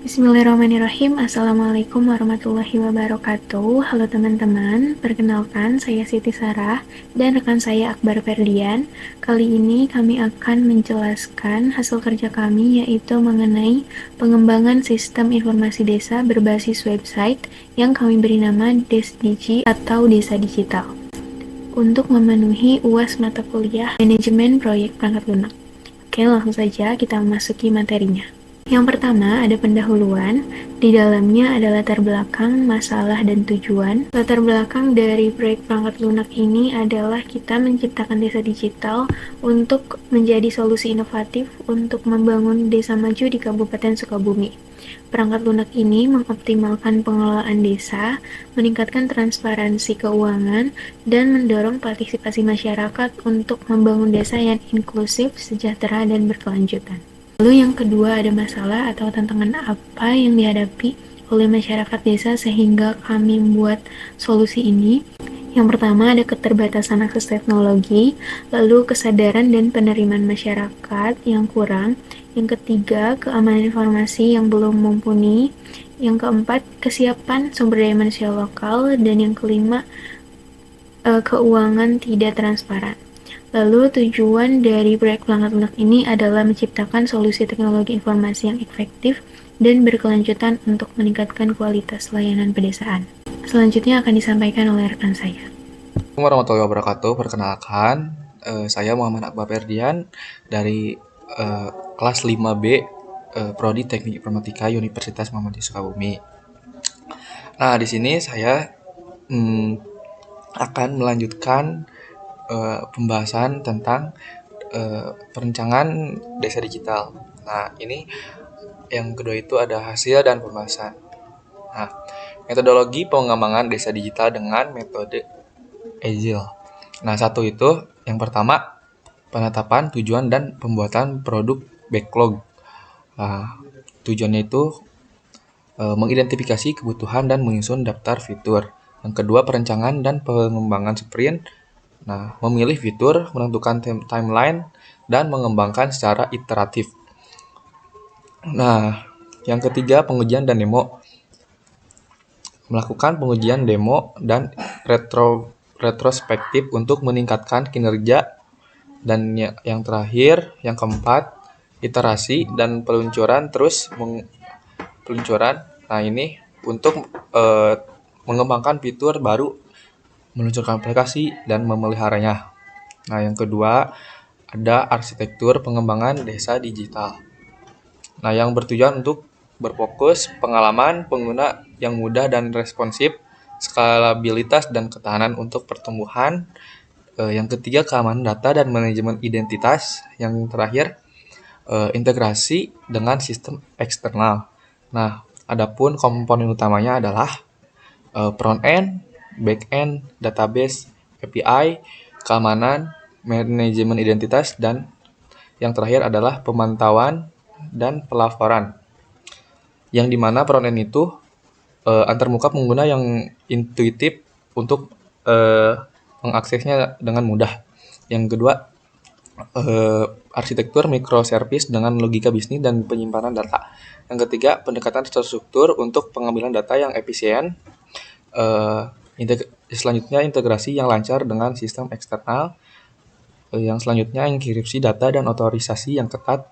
Bismillahirrahmanirrahim. Assalamualaikum warahmatullahi wabarakatuh. Halo teman-teman, perkenalkan saya Siti Sarah dan rekan saya Akbar Ferdian. Kali ini kami akan menjelaskan hasil kerja kami, yaitu mengenai pengembangan sistem informasi desa berbasis website yang kami beri nama Desdigi atau Desa Digital untuk memenuhi UAS mata kuliah Manajemen Proyek Perangkat Lunak. Oke, langsung saja kita memasuki materinya. Yang pertama ada pendahuluan, di dalamnya ada latar belakang, masalah, dan tujuan. Latar belakang dari proyek perangkat lunak ini adalah kita menciptakan desa digital untuk menjadi solusi inovatif untuk membangun desa maju di Kabupaten Sukabumi. Perangkat lunak ini mengoptimalkan pengelolaan desa, meningkatkan transparansi keuangan, dan mendorong partisipasi masyarakat untuk membangun desa yang inklusif, sejahtera, dan berkelanjutan. Lalu yang kedua ada masalah atau tantangan apa yang dihadapi oleh masyarakat desa sehingga kami membuat solusi ini. Yang pertama ada keterbatasan akses teknologi, lalu kesadaran dan penerimaan masyarakat yang kurang. Yang ketiga, keamanan informasi yang belum mumpuni. Yang keempat, kesiapan sumber daya manusia lokal. Dan yang kelima, keuangan tidak transparan. Lalu tujuan dari proyek perangkat lunak ini adalah menciptakan solusi teknologi informasi yang efektif dan berkelanjutan untuk meningkatkan kualitas layanan pedesaan. Selanjutnya akan disampaikan oleh rekan saya. Assalamualaikum warahmatullahi wabarakatuh. Perkenalkan, saya Muhammad Akbar Ferdian dari kelas 5B Prodi Teknik Informatika Universitas Muhammadiyah Sukabumi. Nah, di sini saya akan melanjutkan pembahasan tentang perencanaan desa digital. Nah, ini yang kedua itu ada hasil dan pembahasan. Nah, metodologi pengembangan desa digital dengan metode Agile. Nah, satu itu yang pertama penetapan tujuan dan pembuatan produk backlog. Nah, tujuannya itu mengidentifikasi kebutuhan dan menyusun daftar fitur. Yang kedua perencanaan dan pengembangan sprint. Nah, memilih fitur, menentukan timeline, dan mengembangkan secara iteratif. Nah, yang ketiga pengujian dan demo. Melakukan pengujian demo dan retrospektif untuk meningkatkan kinerja. Dan yang terakhir, yang keempat, iterasi dan peluncuran peluncuran. Nah, ini untuk mengembangkan fitur baru, meluncurkan aplikasi, dan memeliharanya. Nah, yang kedua, ada arsitektur pengembangan desa digital. Nah, yang bertujuan untuk berfokus pengalaman pengguna yang mudah dan responsif, skalabilitas dan ketahanan untuk pertumbuhan. Yang ketiga, keamanan data dan manajemen identitas. Yang terakhir, integrasi dengan sistem eksternal. Nah, adapun komponen utamanya adalah front end, back end, database, API, keamanan, manajemen identitas, dan yang terakhir adalah pemantauan dan pelaporan. Yang dimana front end itu antarmuka pengguna yang intuitif untuk mengaksesnya dengan mudah. Yang kedua, arsitektur microservice dengan logika bisnis dan penyimpanan data. Yang ketiga, pendekatan terstruktur untuk pengambilan data yang efisien. Selanjutnya, integrasi yang lancar dengan sistem eksternal. Yang selanjutnya, enkripsi data dan otorisasi yang ketat.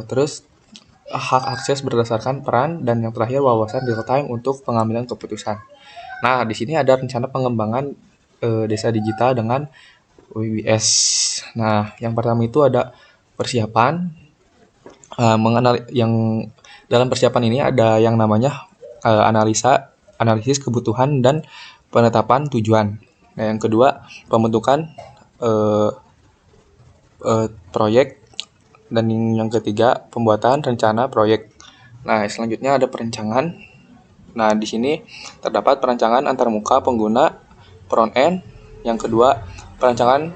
Terus, hak akses berdasarkan peran, dan yang terakhir, wawasan real time untuk pengambilan keputusan. Nah, di sini ada rencana pengembangan desa digital dengan WBS. Nah, yang pertama itu ada persiapan. Yang dalam persiapan ini ada yang namanya analisis kebutuhan dan penetapan tujuan. Nah, yang kedua pembentukan proyek, dan yang ketiga pembuatan rencana proyek. Nah, selanjutnya ada perencanaan. Nah, di sini terdapat perencanaan antarmuka pengguna front end. Yang kedua, perencanaan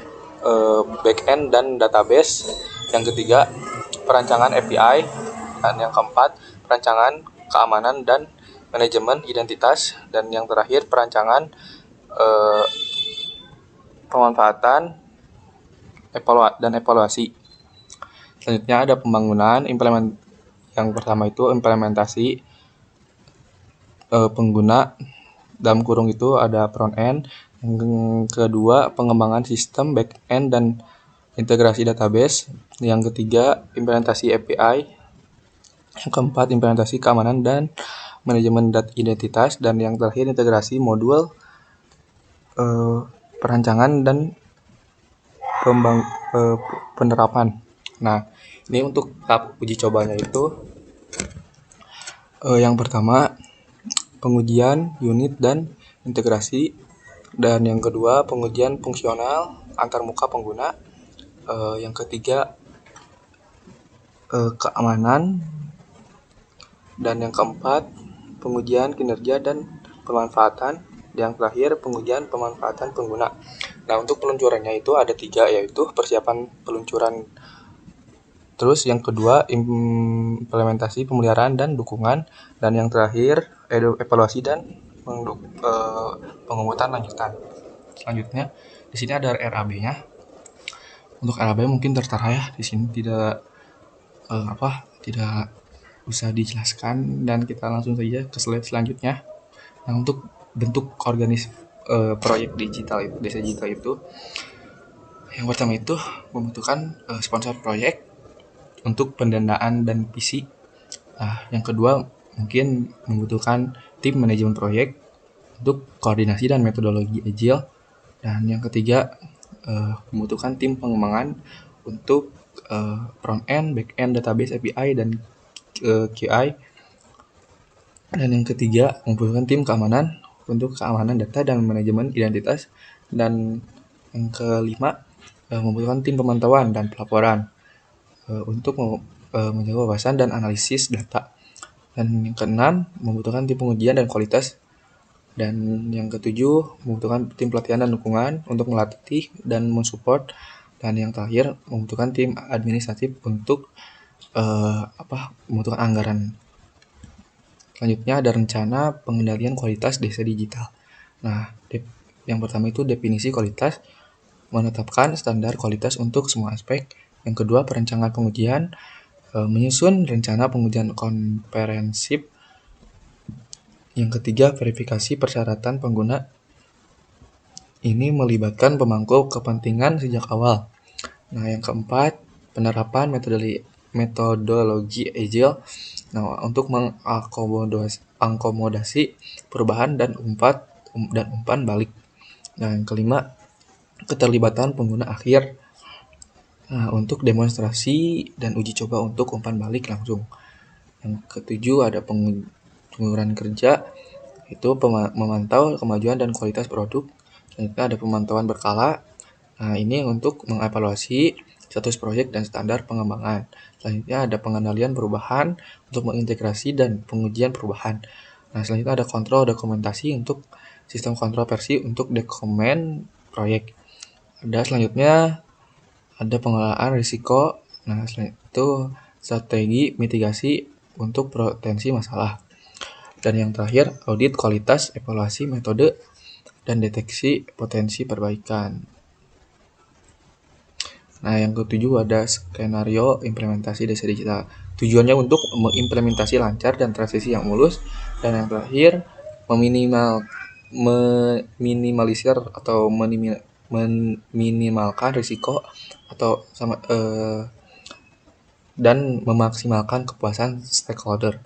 back end dan database. Yang ketiga, perencanaan API. Dan yang keempat, perencanaan keamanan dan manajemen identitas. Dan yang terakhir, perencanaan pemanfaatan dan evaluasi. Selanjutnya ada pembangunan, Yang pertama itu implementasi pengguna, dalam kurung itu ada front end. Yang kedua pengembangan sistem back end dan integrasi database. Yang ketiga implementasi API. Yang keempat implementasi keamanan dan manajemen identitas. Dan yang terakhir integrasi modul perancangan dan penerapan. Nah, ini untuk tahap uji cobanya itu yang pertama pengujian unit dan integrasi, dan yang kedua pengujian fungsional antarmuka pengguna, yang ketiga keamanan, dan yang keempat pengujian kinerja dan pemanfaatan, yang terakhir pengujian pemanfaatan pengguna. Nah, untuk peluncurannya itu ada 3, yaitu persiapan peluncuran, terus yang kedua implementasi pemeliharaan dan dukungan, dan yang terakhir evaluasi dan pengukutan lanjutan. Selanjutnya di sini ada RAB-nya. Untuk RAB mungkin tertera ya, di sini tidak tidak usah dijelaskan, dan kita langsung saja ke slide selanjutnya. Nah, untuk bentuk proyek digital itu, desa digital itu, yang pertama itu membutuhkan sponsor proyek untuk pendanaan dan visi. Nah, yang kedua mungkin membutuhkan tim manajemen proyek untuk koordinasi dan metodologi agile. Dan yang ketiga membutuhkan tim pengembangan untuk front end, back end, database, API, dan QI. Dan yang ketiga membutuhkan tim keamanan untuk keamanan data dan manajemen identitas. Dan yang kelima membutuhkan tim pemantauan dan pelaporan untuk menjaga wawasan dan analisis data. Dan yang keenam membutuhkan tim pengujian dan kualitas. Dan yang ketujuh membutuhkan tim pelatihan dan dukungan untuk melatih dan mensupport. Dan yang terakhir membutuhkan tim administratif untuk membutuhkan anggaran. Selanjutnya ada rencana pengendalian kualitas desa digital. Nah, yang pertama itu definisi kualitas, menetapkan standar kualitas untuk semua aspek. Yang kedua perencanaan pengujian, menyusun rencana pengujian komprehensif. Yang ketiga verifikasi persyaratan pengguna. Ini melibatkan pemangku kepentingan sejak awal. Nah, yang keempat penerapan metodologi agile. Nah, untuk mengakomodasi perubahan dan umpan balik. Nah, yang kelima keterlibatan pengguna akhir. Nah, untuk demonstrasi dan uji coba untuk umpan balik langsung. Yang ketujuh ada pengukuran kerja, itu memantau kemajuan dan kualitas produk. Selanjutnya ada pemantauan berkala. Nah, ini untuk mengevaluasi status proyek dan standar pengembangan. Selanjutnya ada pengendalian perubahan untuk mengintegrasi dan pengujian perubahan. Nah, selanjutnya ada kontrol dokumentasi untuk sistem kontrol versi untuk dokumen proyek. Selanjutnya ada pengelolaan risiko. Nah, selain itu strategi mitigasi untuk potensi masalah. Dan yang terakhir audit kualitas, evaluasi metode, dan deteksi potensi perbaikan. Nah, yang ketujuh ada skenario implementasi desa digital. Tujuannya untuk mengimplementasi lancar dan transisi yang mulus. Dan yang terakhir meminimalisir atau meminimalkan risiko atau dan memaksimalkan kepuasan stakeholder.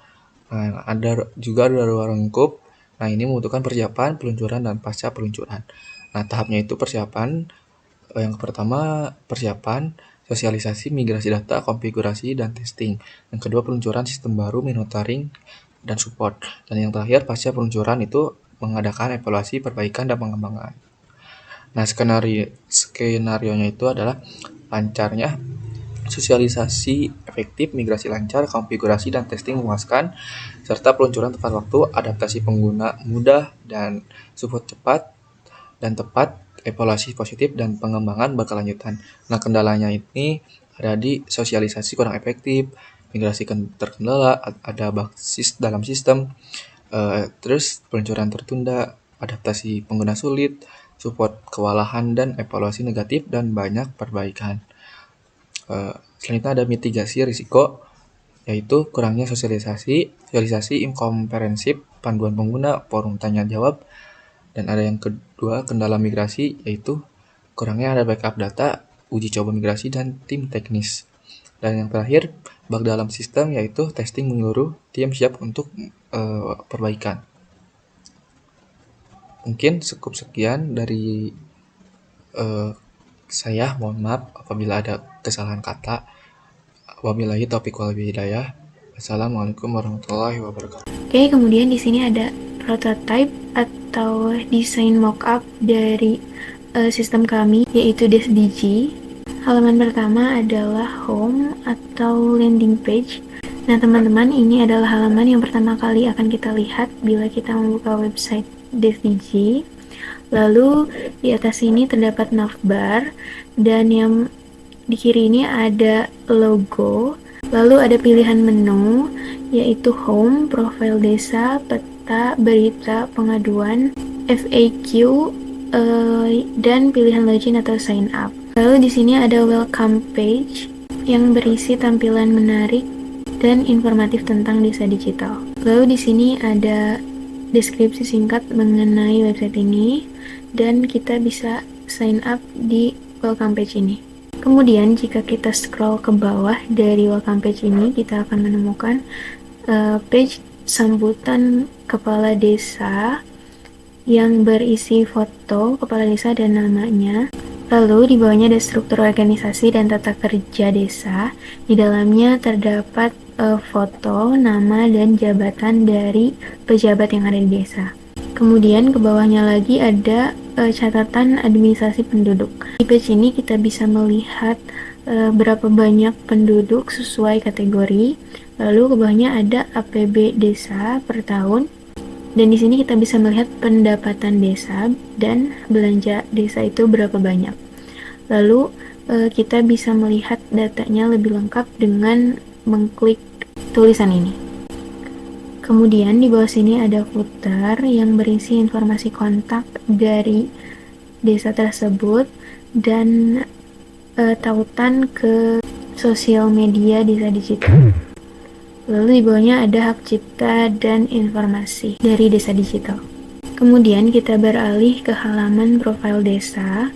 Nah, ada juga ruang lingkup. Nah, ini membutuhkan persiapan, peluncuran, dan pasca peluncuran. Nah, tahapnya itu persiapan. Yang pertama persiapan, sosialisasi, migrasi data, konfigurasi, dan testing. Yang kedua peluncuran sistem baru, monitoring, dan support. Dan yang terakhir pasca peluncuran itu mengadakan evaluasi, perbaikan, dan pengembangan. Nah, skenario-nya itu adalah lancarnya sosialisasi efektif, migrasi lancar, konfigurasi dan testing memuaskan, serta peluncuran tepat waktu, adaptasi pengguna mudah dan support cepat dan tepat, evaluasi positif, dan pengembangan berkelanjutan. Nah, kendalanya ini ada di sosialisasi kurang efektif, migrasi terkendala, ada bug dalam sistem, terus peluncuran tertunda, adaptasi pengguna sulit, support kewalahan, dan evaluasi negatif, dan banyak perbaikan. Selanjutnya ada mitigasi risiko. yaitu kurangnya sosialisasi inkomprehensif, panduan pengguna, forum tanya jawab, dan ada yang kedua, kendala migrasi, yaitu kurangnya ada backup data, uji coba migrasi, dan tim teknis. Dan yang terakhir, bug dalam sistem, yaitu testing menyeluruh, tim siap untuk perbaikan. Mungkin cukup sekian dari saya, mohon maaf apabila ada kesalahan kata. Wabillahi taufiq wal hidayah. Assalamualaikum warahmatullahi wabarakatuh. Oke, kemudian di sini ada prototype atau desain mockup dari sistem kami, yaitu DesDG. Halaman pertama adalah home atau landing page. Nah, teman-teman, ini adalah halaman yang pertama kali akan kita lihat bila kita membuka website DesDG. Lalu di atas ini terdapat navbar, dan yang di kiri ini ada logo. Lalu ada pilihan menu, yaitu home, profil desa, peta, berita, pengaduan, FAQ, dan pilihan login atau sign up. Lalu di sini ada welcome page yang berisi tampilan menarik dan informatif tentang desa digital. Lalu di sini ada deskripsi singkat mengenai website ini, dan kita bisa sign up di welcome page ini. Kemudian jika kita scroll ke bawah dari welcome page ini, kita akan menemukan page sambutan kepala desa yang berisi foto kepala desa dan namanya. Lalu di bawahnya ada struktur organisasi dan tata kerja desa. Di dalamnya terdapat foto, nama, dan jabatan dari pejabat yang ada di desa. Kemudian ke bawahnya lagi ada catatan administrasi penduduk. Di page ini kita bisa melihat berapa banyak penduduk sesuai kategori. Lalu ke bawahnya ada APB desa per tahun. Dan di sini kita bisa melihat pendapatan desa dan belanja desa itu berapa banyak. Lalu kita bisa melihat datanya lebih lengkap dengan mengklik tulisan ini. Kemudian di bawah sini ada footer yang berisi informasi kontak dari desa tersebut dan tautan ke sosial media desa digital. Lalu di bawahnya ada hak cipta dan informasi dari desa digital. Kemudian kita beralih ke halaman profil desa.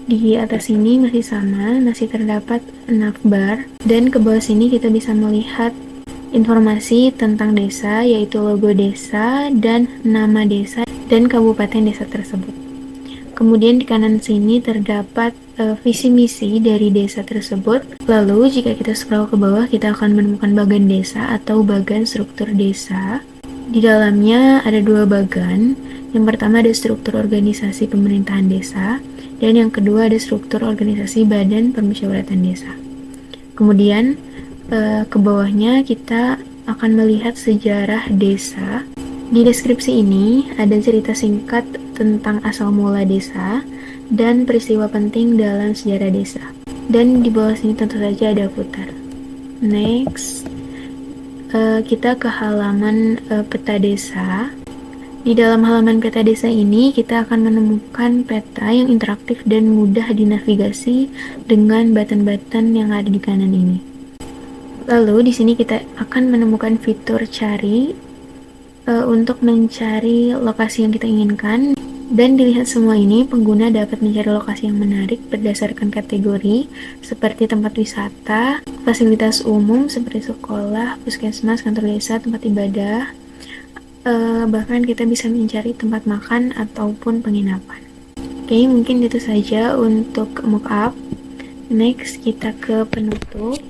Di atas ini masih sama, masih terdapat navbar, dan ke bawah sini kita bisa melihat informasi tentang desa, yaitu logo desa dan nama desa dan kabupaten desa tersebut. Kemudian di kanan sini terdapat visi misi dari desa tersebut. Lalu jika kita scroll ke bawah, kita akan menemukan bagan desa atau bagan struktur desa. Di dalamnya ada dua bagan. Yang pertama ada struktur organisasi pemerintahan desa, dan yang kedua ada struktur organisasi badan permusyawaratan desa. Kemudian ke bawahnya kita akan melihat sejarah desa. Di deskripsi ini ada cerita singkat tentang asal mula desa dan peristiwa penting dalam sejarah desa. Dan di bawah sini tentu saja ada footer. Next, kita ke halaman peta desa. Di dalam halaman peta desa ini, kita akan menemukan peta yang interaktif dan mudah dinavigasi dengan button-button yang ada di kanan ini. Lalu di sini kita akan menemukan fitur cari untuk mencari lokasi yang kita inginkan. Dan dilihat semua ini, pengguna dapat mencari lokasi yang menarik berdasarkan kategori seperti tempat wisata, fasilitas umum seperti sekolah, puskesmas, kantor desa, tempat ibadah, bahkan kita bisa mencari tempat makan ataupun penginapan. Oke, mungkin itu saja untuk mockup. Next, kita ke penutup.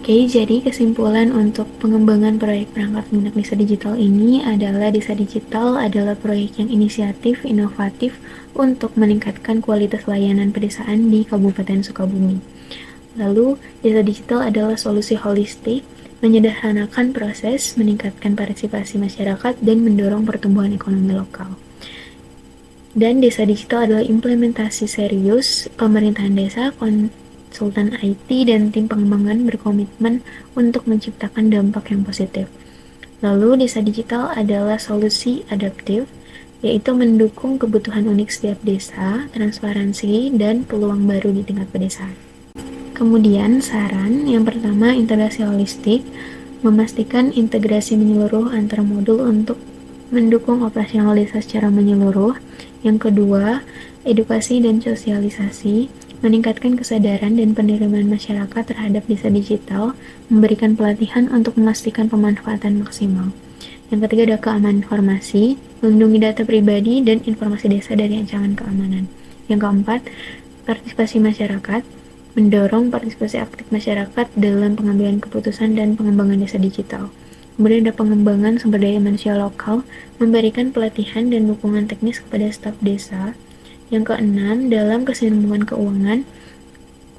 Oke, jadi kesimpulan untuk pengembangan proyek perangkat lunak desa digital ini adalah desa digital adalah proyek yang inisiatif, inovatif untuk meningkatkan kualitas layanan pedesaan di Kabupaten Sukabumi. Lalu, desa digital adalah solusi holistik, menyederhanakan proses, meningkatkan partisipasi masyarakat, dan mendorong pertumbuhan ekonomi lokal. Dan desa digital adalah implementasi serius pemerintahan desa, konsultan IT, dan tim pengembangan berkomitmen untuk menciptakan dampak yang positif. Lalu, desa digital adalah solusi adaptif, yaitu mendukung kebutuhan unik setiap desa, transparansi, dan peluang baru di tingkat pedesaan. Kemudian, saran yang pertama, integrasi holistik. memastikan integrasi menyeluruh antar modul untuk mendukung operasional desa secara menyeluruh. Yang kedua, edukasi dan sosialisasi, meningkatkan kesadaran dan penerimaan masyarakat terhadap desa digital, memberikan pelatihan untuk memastikan pemanfaatan maksimal. Yang ketiga ada keamanan informasi, melindungi data pribadi dan informasi desa dari ancaman keamanan. Yang keempat, partisipasi masyarakat, mendorong partisipasi aktif masyarakat dalam pengambilan keputusan dan pengembangan desa digital. Kemudian ada pengembangan sumber daya manusia lokal, memberikan pelatihan dan dukungan teknis kepada staf desa. Yang keenam, dalam kesinambungan keuangan,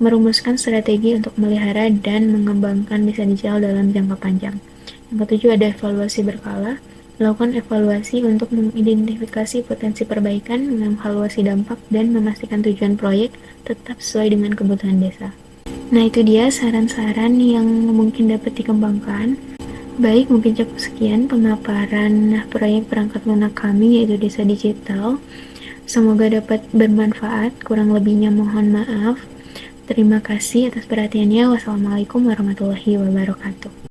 merumuskan strategi untuk memelihara dan mengembangkan desa digital dalam jangka panjang. Yang ketujuh ada evaluasi berkala, melakukan evaluasi untuk mengidentifikasi potensi perbaikan, mengevaluasi dampak, dan memastikan tujuan proyek tetap sesuai dengan kebutuhan desa. Nah, itu dia saran-saran yang mungkin dapat dikembangkan. Baik, mungkin cukup sekian pemaparan proyek perangkat lunak kami, yaitu Desa Digital. Semoga dapat bermanfaat, kurang lebihnya mohon maaf. Terima kasih atas perhatiannya. Wassalamualaikum warahmatullahi wabarakatuh.